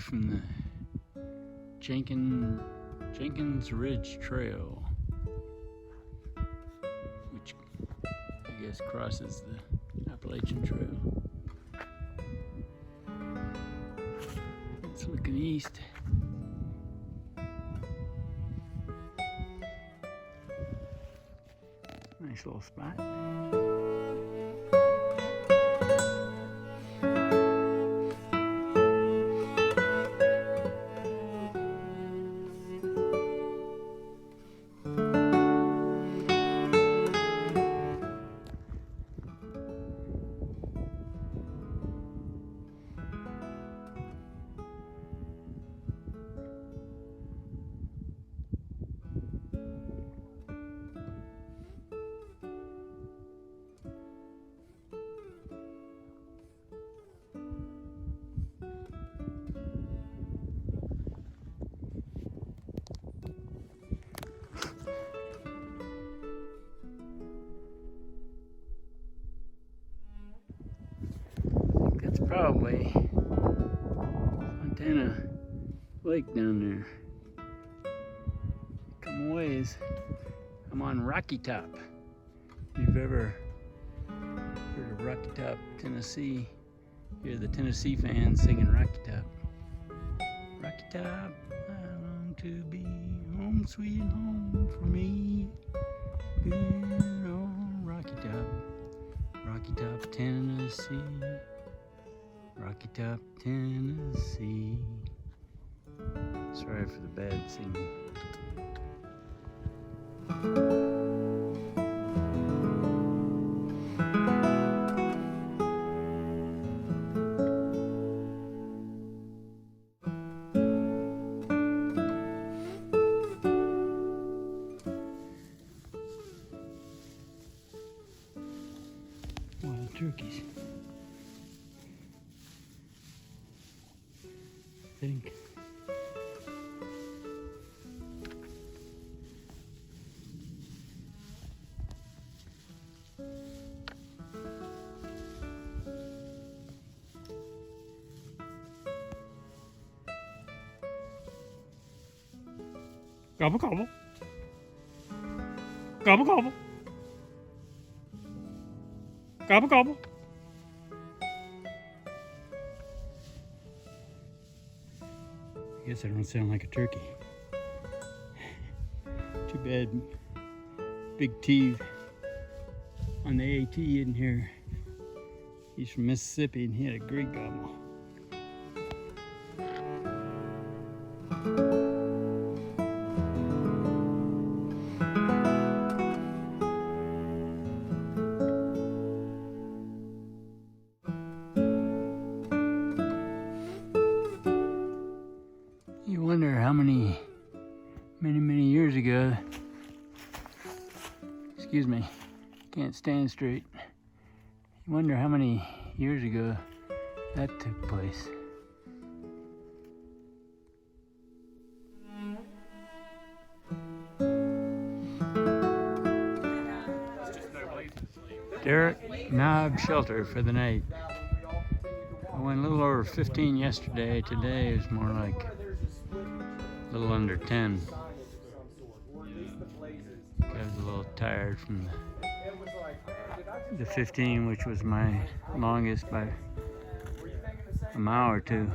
from the Jenkins Ridge Trail, which I guess crosses the Appalachian Trail. It's looking east. Nice little spot. That's probably Fontana Lake down there. Come a ways. I'm on Rocky Top. If you've ever heard of Rocky Top, Tennessee, hear the Tennessee fans singing Rocky Top. Rocky Top, I long to be home, sweet home for me. Good old Rocky Top, Rocky Top, Tennessee. Rocky Top, Tennessee. Sorry for the bad singing. Wild turkeys. I think. Gobble gobble. Gobble gobble. Gobble gobble. I guess I don't sound like a turkey. Too bad Big T on the AT in here. He's from Mississippi and he had a great gobble. You wonder how many years ago, excuse me, can't stand straight. You wonder how many years ago that took place. Derrick Knob Shelter for the night. I went a little over 15 yesterday. Today is more like a little under 10. I was a little tired from the 15, which was my longest by a mile or two.